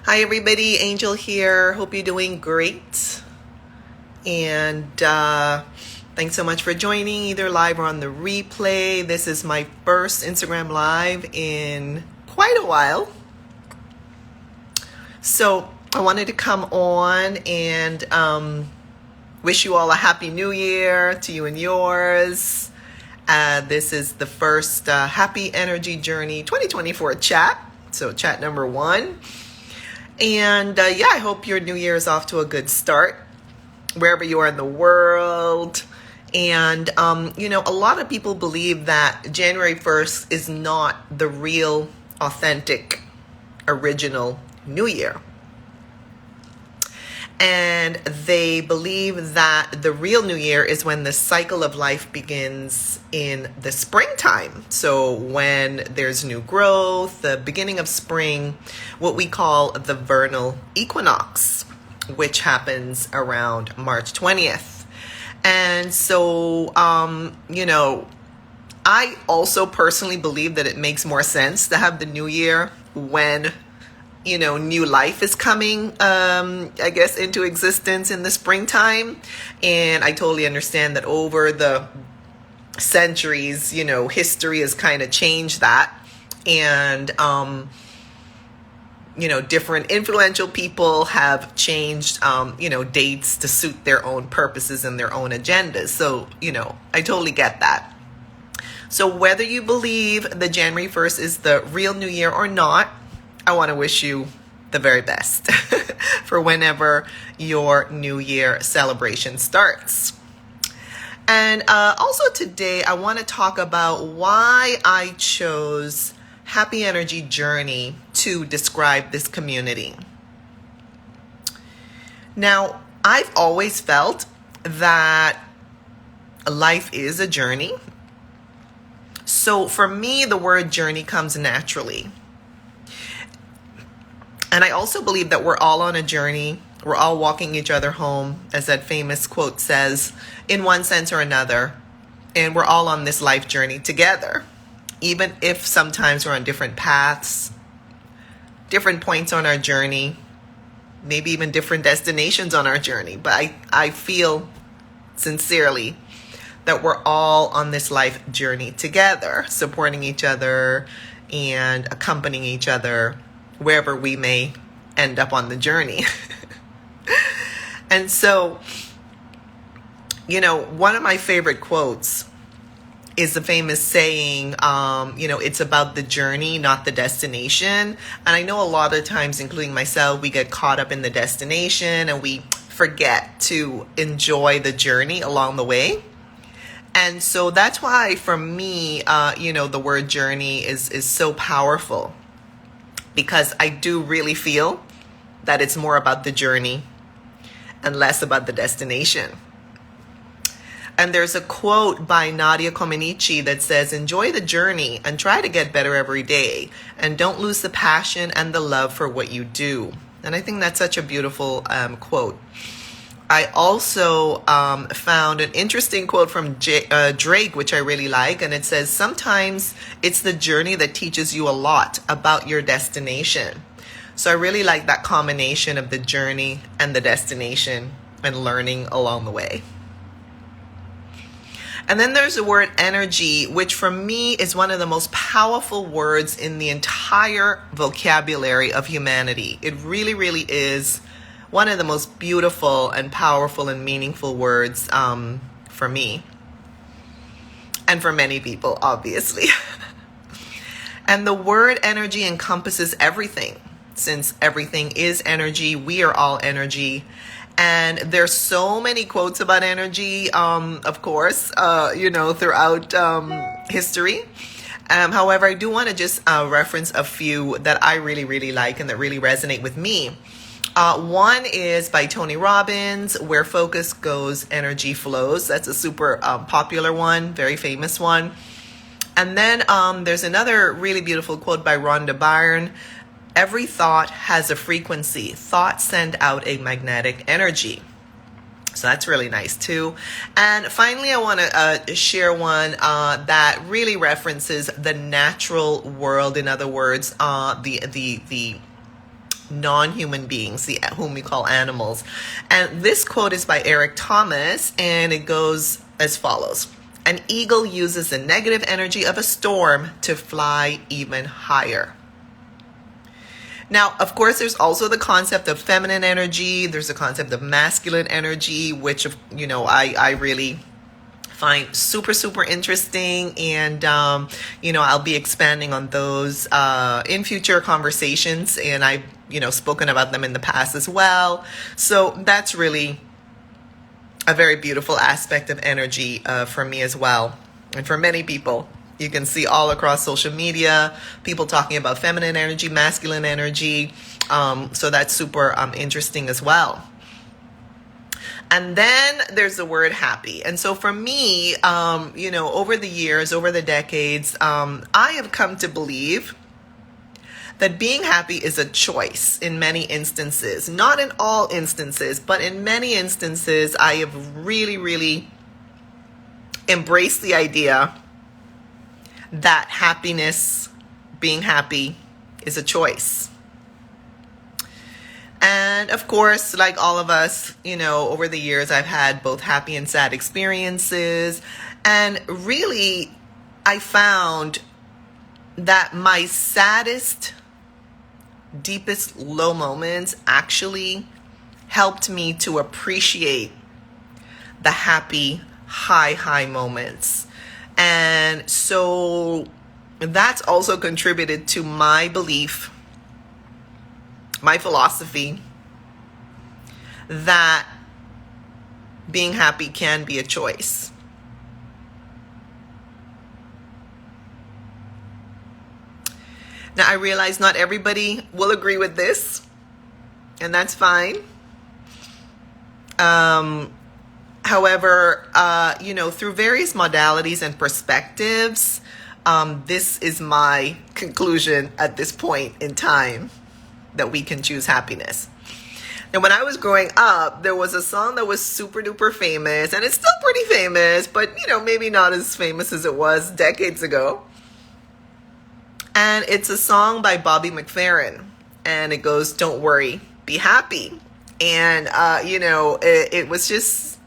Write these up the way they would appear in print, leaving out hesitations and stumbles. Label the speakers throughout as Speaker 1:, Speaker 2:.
Speaker 1: Hi everybody, Angel here. Hope you're doing great. And thanks so much for joining, either live or on the replay. This is my first Instagram live in quite a while. So I wanted to come on and wish you all a happy new year to you and yours. This is the first Happy Energy Journey 2024 chat. So chat number 1. And I hope your new year is off to a good start, wherever you are in the world. And, a lot of people believe that January 1st is not the real, authentic, original New Year. And they believe that the real New Year is when the cycle of life begins in the springtime. So when there's new growth, the beginning of spring, what we call the vernal equinox, which happens around March 20th. And so, I also personally believe that it makes more sense to have the new year when new life is coming, into existence in the springtime. And I totally understand that over the centuries, history has kind of changed that. And, different influential people have changed, dates to suit their own purposes and their own agendas. So, I totally get that. So whether you believe the January 1st is the real new year or not, I want to wish you the very best for whenever your New Year celebration starts. And also today, I want to talk about why I chose Happy Energy Journey to describe this community. Now, I've always felt that life is a journey. So for me, the word journey comes naturally. And I also believe that we're all on a journey. We're all walking each other home, as that famous quote says, in one sense or another. And we're all on this life journey together, even if sometimes we're on different paths, different points on our journey, maybe even different destinations on our journey. But I feel sincerely that we're all on this life journey together, supporting each other and accompanying each other wherever we may end up on the journey. And so, one of my favorite quotes is the famous saying, it's about the journey, not the destination. And I know a lot of times, including myself, we get caught up in the destination and we forget to enjoy the journey along the way. And so that's why for me, the word journey is so powerful. Because I do really feel that it's more about the journey and less about the destination. And there's a quote by Nadia Comaneci that says, "Enjoy the journey and try to get better every day. And don't lose the passion and the love for what you do." And I think that's such a beautiful quote. I also found an interesting quote from Drake, which I really like. And it says, "Sometimes it's the journey that teaches you a lot about your destination." So I really like that combination of the journey and the destination and learning along the way. And then there's the word energy, which for me is one of the most powerful words in the entire vocabulary of humanity. It really, really is one of the most beautiful and powerful and meaningful words for me. And for many people, obviously. And the word energy encompasses everything. Since everything is energy, we are all energy. And there's so many quotes about energy, of course, throughout history. However, I do want to just reference a few that I really, really like and that really resonate with me. One is by Tony Robbins, "Where focus goes, energy flows." That's a super popular one, very famous one. And then there's another really beautiful quote by Rhonda Byrne. "Every thought has a frequency. Thoughts send out a magnetic energy." So that's really nice too. And finally, I want to share one that really references the natural world. In other words, the non-human beings, whom we call animals. And this quote is by Eric Thomas, and it goes as follows. An eagle uses the negative energy of a storm to fly even higher. Now, of course, there's also the concept of feminine energy. There's the concept of masculine energy, which, I really find super, super interesting. And, I'll be expanding on those in future conversations. And I've, spoken about them in the past as well. So that's really a very beautiful aspect of energy for me as well. And for many people, you can see all across social media, people talking about feminine energy, masculine energy. So that's super interesting as well. And then there's the word happy. And so for me, over the years, over the decades, I have come to believe that being happy is a choice in many instances. Not in all instances, but in many instances, I have really, really embraced the idea that happiness, being happy, is a choice. And of course, like all of us, over the years, I've had both happy and sad experiences. And really, I found that my saddest, deepest low moments actually helped me to appreciate the happy, high moments. And so that's also contributed to my belief, my philosophy, that being happy can be a choice. Now, I realize not everybody will agree with this, and that's fine. However, through various modalities and perspectives, this is my conclusion at this point in time, that we can choose happiness. And when I was growing up, there was a song that was super duper famous, and it's still pretty famous, but maybe not as famous as it was decades ago. And it's a song by Bobby McFerrin, and it goes, "Don't worry, be happy." And it was just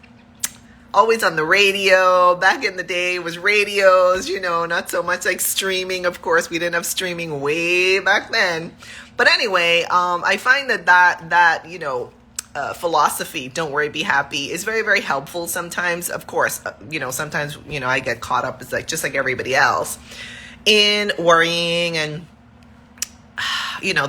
Speaker 1: always on the radio. Back in the day, it was radios, not so much like streaming. Of course, we didn't have streaming way back then. But anyway, I find that philosophy, "don't worry, be happy," is very, very helpful sometimes. Of course, sometimes, I get caught up, it's like just like everybody else, in worrying and,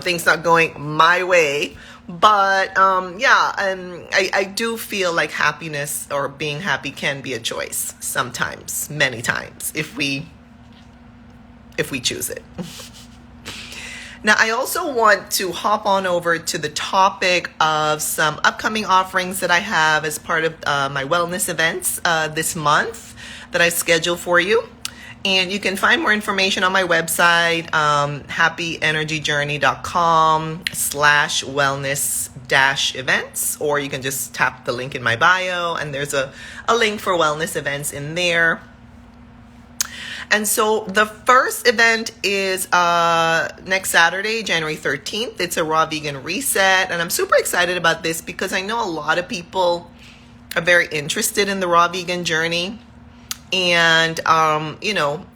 Speaker 1: things not going my way. But, I do feel like happiness or being happy can be a choice sometimes, many times, if we choose it. Now, I also want to hop on over to the topic of some upcoming offerings that I have as part of my wellness events this month that I scheduled for you. And you can find more information on my website, happyenergyjourney.com/wellness-events, or you can just tap the link in my bio, and there's a link for wellness events in there. And so the first event is next Saturday, January 13th. It's a raw vegan reset, and I'm super excited about this because I know a lot of people are very interested in the raw vegan journey. And,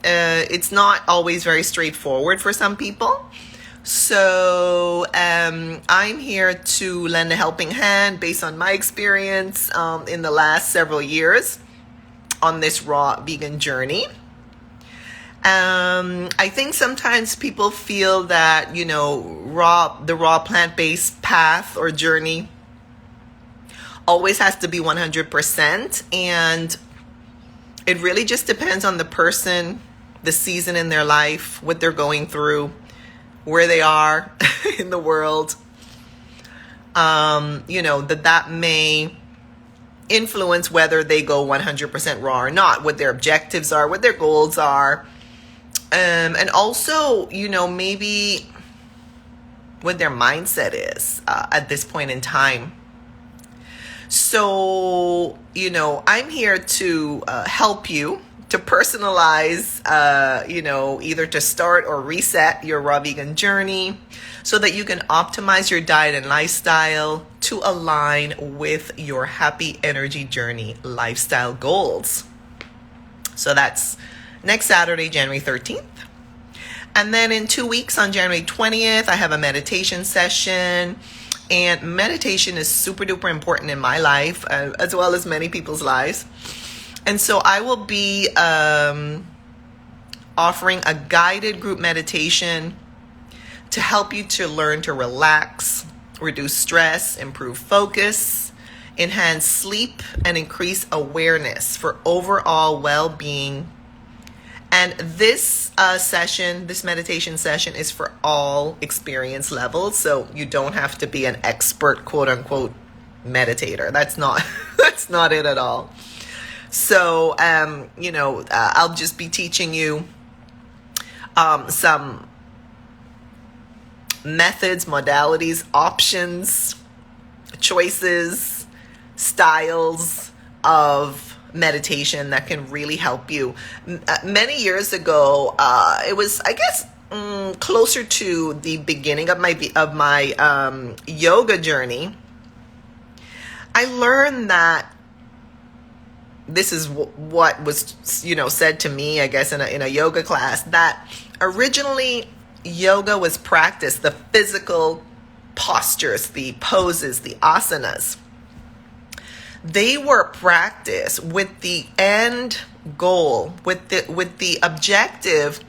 Speaker 1: it's not always very straightforward for some people. So I'm here to lend a helping hand based on my experience in the last several years on this raw vegan journey. I think sometimes people feel that, the raw plant-based path or journey always has to be 100%. And it really just depends on the person, the season in their life, what they're going through, where they are in the world. That may influence whether they go 100% raw or not, what their objectives are, what their goals are. And also, maybe what their mindset is at this point in time. So, I'm here to help you to personalize, either to start or reset your raw vegan journey so that you can optimize your diet and lifestyle to align with your happy energy journey lifestyle goals. So that's next Saturday, January 13th. And then in 2 weeks on January 20th, I have a meditation session. And meditation is super duper important in my life, as well as many people's lives. And so I will be offering a guided group meditation to help you to learn to relax, reduce stress, improve focus, enhance sleep, and increase awareness for overall well-being. And this this meditation session is for all experience levels. So you don't have to be an expert, quote unquote, meditator. That's not it at all. So, I'll just be teaching you some methods, modalities, options, choices, styles of meditation that can really help you. Many years ago, it was, I guess, closer to the beginning of my yoga journey. I learned that this is what was, said to me, I guess, in a yoga class, that originally yoga was practiced, the physical postures, the poses, the asanas. They were practiced with the end goal, with the objective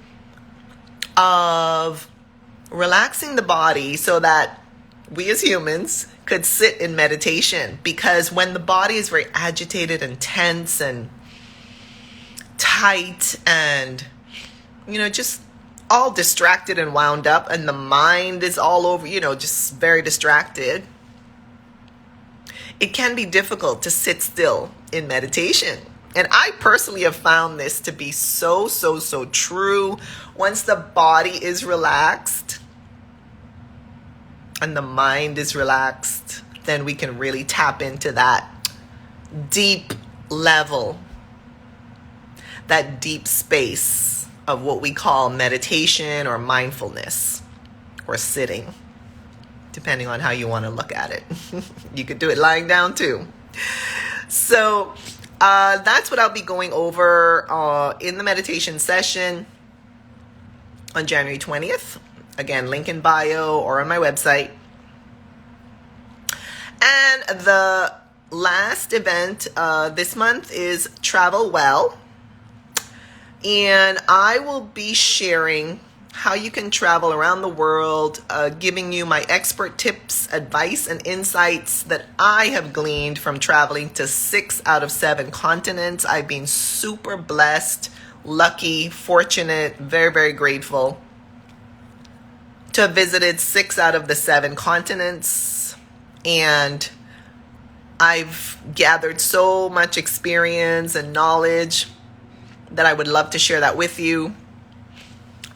Speaker 1: of relaxing the body so that we as humans could sit in meditation. Because when the body is very agitated and tense and tight and, just all distracted and wound up, and the mind is all over, just very distracted, it can be difficult to sit still in meditation. And I personally have found this to be so true. Once the body is relaxed and the mind is relaxed, then we can really tap into that deep level, that deep space of what we call meditation or mindfulness or sitting, depending on how you want to look at it. You could do it lying down too. So that's what I'll be going over in the meditation session on January 20th. Again, link in bio or on my website. And the last event this month is Travel Well. And I will be sharing how you can travel around the world, giving you my expert tips, advice, and insights that I have gleaned from traveling to 6 out of 7 continents. I've been super blessed, lucky, fortunate, very, very grateful to have visited 6 out of the 7 continents. And I've gathered so much experience and knowledge that I would love to share that with you.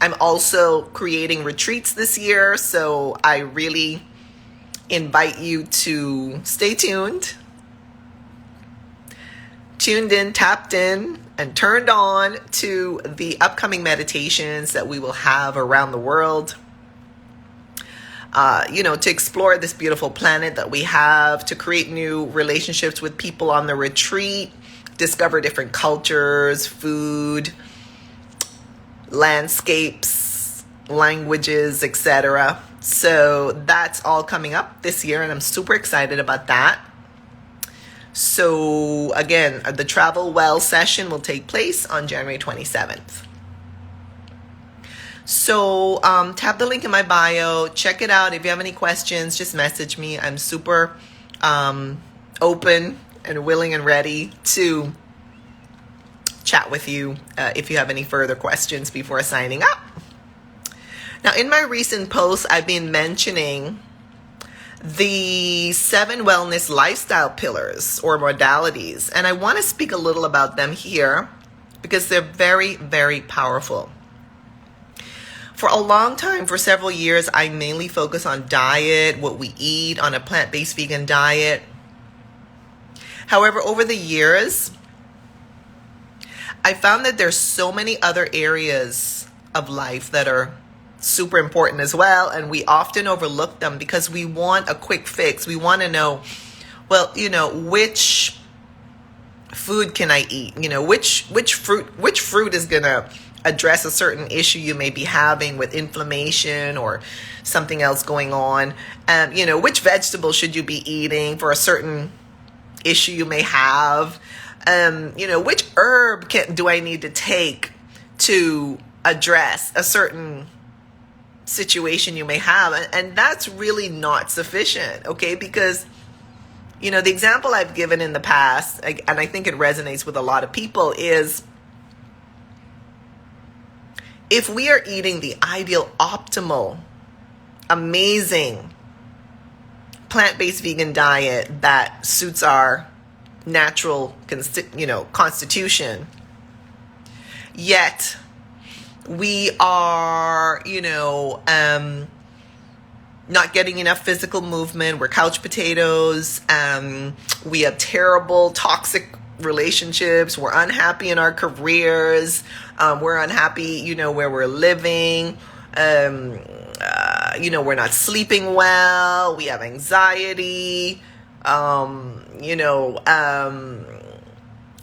Speaker 1: I'm also creating retreats this year, so I really invite you to stay tuned in, tapped in, and turned on to the upcoming meditations that we will have around the world. To explore this beautiful planet that we have, to create new relationships with people on the retreat, discover different cultures, food, landscapes, languages, etc. So that's all coming up this year, and I'm super excited about that. So again, the Travel Well session will take place on January 27th. So tap the link in my bio, check it out. If you have any questions, just message me. I'm super open and willing and ready to chat with you if you have any further questions before signing up. Now, in my recent posts, I've been mentioning the 7 wellness lifestyle pillars or modalities, and I want to speak a little about them here because they're very, very powerful. For a long time, for several years, I mainly focus on diet, what we eat on a plant-based vegan diet. However, over the years, I found that there's so many other areas of life that are super important as well, and we often overlook them because we want a quick fix. We want to know, well, which food can I eat? Which fruit is going to address a certain issue you may be having with inflammation or something else going on. Which vegetable should you be eating for a certain issue you may have? Which herb do I need to take to address a certain situation you may have? And that's really not sufficient, okay? Because, the example I've given in the past, and I think it resonates with a lot of people, is if we are eating the ideal, optimal, amazing, plant-based vegan diet that suits our natural, constitution, yet we are, not getting enough physical movement. We're couch potatoes. We have terrible, toxic relationships. We're unhappy in our careers. We're unhappy, where we're living. We're not sleeping well. We have anxiety.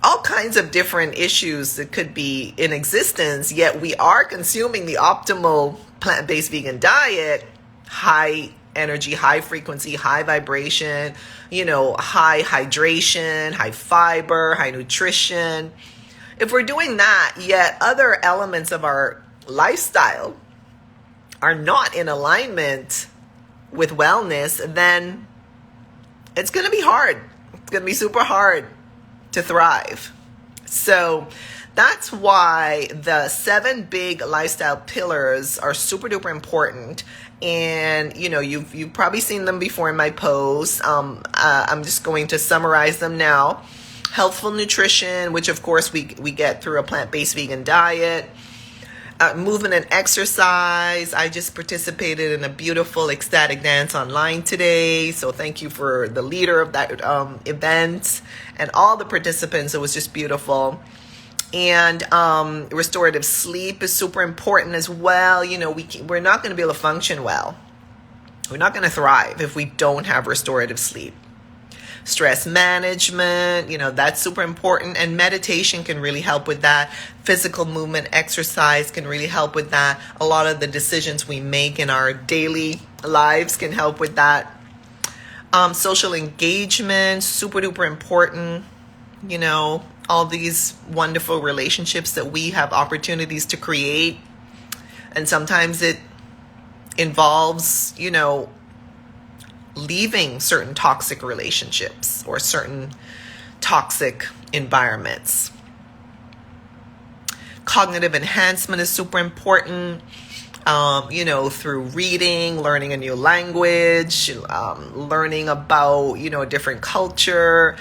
Speaker 1: All kinds of different issues that could be in existence, yet we are consuming the optimal plant-based vegan diet, high energy, high frequency, high vibration, high hydration, high fiber, high nutrition. If we're doing that, yet other elements of our lifestyle are not in alignment with wellness, then it's going to be hard. It's going to be super hard to thrive. So that's why the 7 big lifestyle pillars are super duper important. And, you've probably seen them before in my posts. I'm just going to summarize them now. Healthful nutrition, which of course we get through a plant-based vegan diet. Movement and exercise. I just participated in a beautiful ecstatic dance online today. So thank you for the leader of that event and all the participants. It was just beautiful. And restorative sleep is super important as well. We're not going to be able to function well. We're not going to thrive if we don't have restorative sleep. Stress management, that's super important. And meditation can really help with that. Physical movement, exercise can really help with that. A lot of the decisions we make in our daily lives can help with that. Social engagement, super duper important. All these wonderful relationships that we have opportunities to create. And sometimes it involves, leaving certain toxic relationships or certain toxic environments. Cognitive enhancement is super important. Through reading, learning a new language, learning about, a different culture,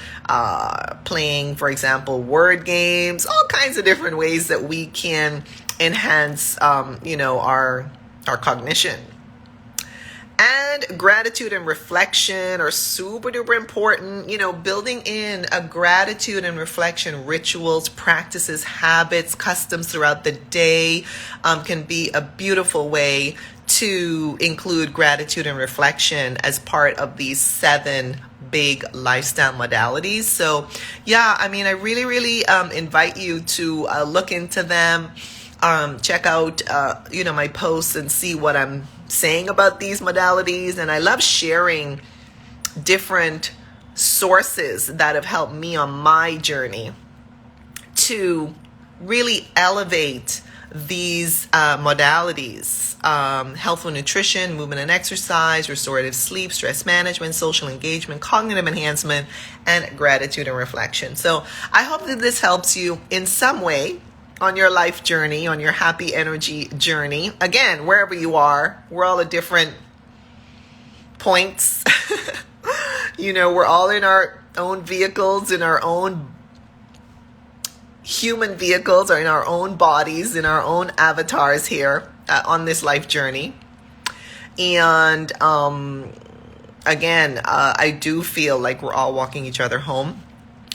Speaker 1: playing, for example, word games, all kinds of different ways that we can enhance, our cognition. And gratitude and reflection are super duper important. Building in a gratitude and reflection rituals, practices, habits, customs throughout the day can be a beautiful way to include gratitude and reflection as part of these 7 big lifestyle modalities. So yeah, I really, really invite you to look into them. Check out, my posts and see what I'm saying about these modalities. And I love sharing different sources that have helped me on my journey to really elevate these modalities. Healthful nutrition, movement and exercise, restorative sleep, stress management, social engagement, cognitive enhancement, and gratitude and reflection. So I hope that this helps you in some way on your life journey, on your happy energy journey. Again, wherever you are, we're all at different points. We're all in our own vehicles, in our own human vehicles, or in our own bodies, in our own avatars here on this life journey. And again, I do feel like we're all walking each other home.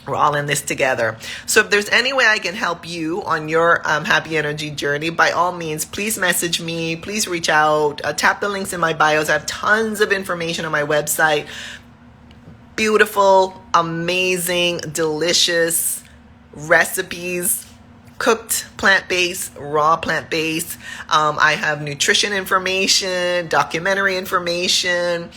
Speaker 1: We're all in this together. So if there's any way I can help you on your happy energy journey, by all means, please message me. Please reach out. Tap the links in my bios. I have tons of information on my website. Beautiful, amazing, delicious recipes. Cooked plant-based, raw plant-based. I have nutrition information, documentary information,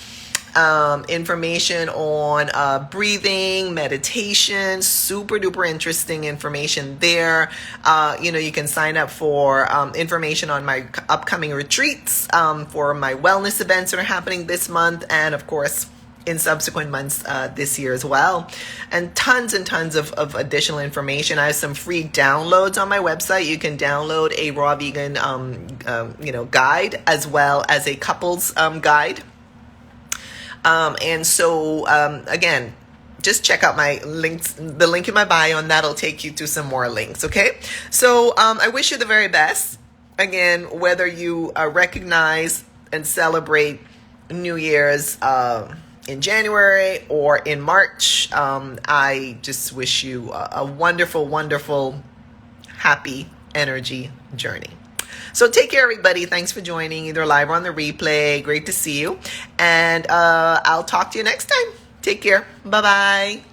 Speaker 1: information on breathing, meditation, super duper interesting information there. You can sign up for information on my upcoming retreats, for my wellness events that are happening this month, and of course, in subsequent months this year as well, and tons of additional information. I have some free downloads on my website. You can download a raw vegan guide, as well as a couples guide. And so again, just check out my links, the link in my bio, and that'll take you to some more links. Okay, so I wish you the very best. Again, whether you recognize and celebrate New Year's in January or in March, I just wish you a wonderful, wonderful, happy energy journey. So take care, everybody. Thanks for joining, either live or on the replay. Great to see you. And I'll talk to you next time. Take care. Bye-bye.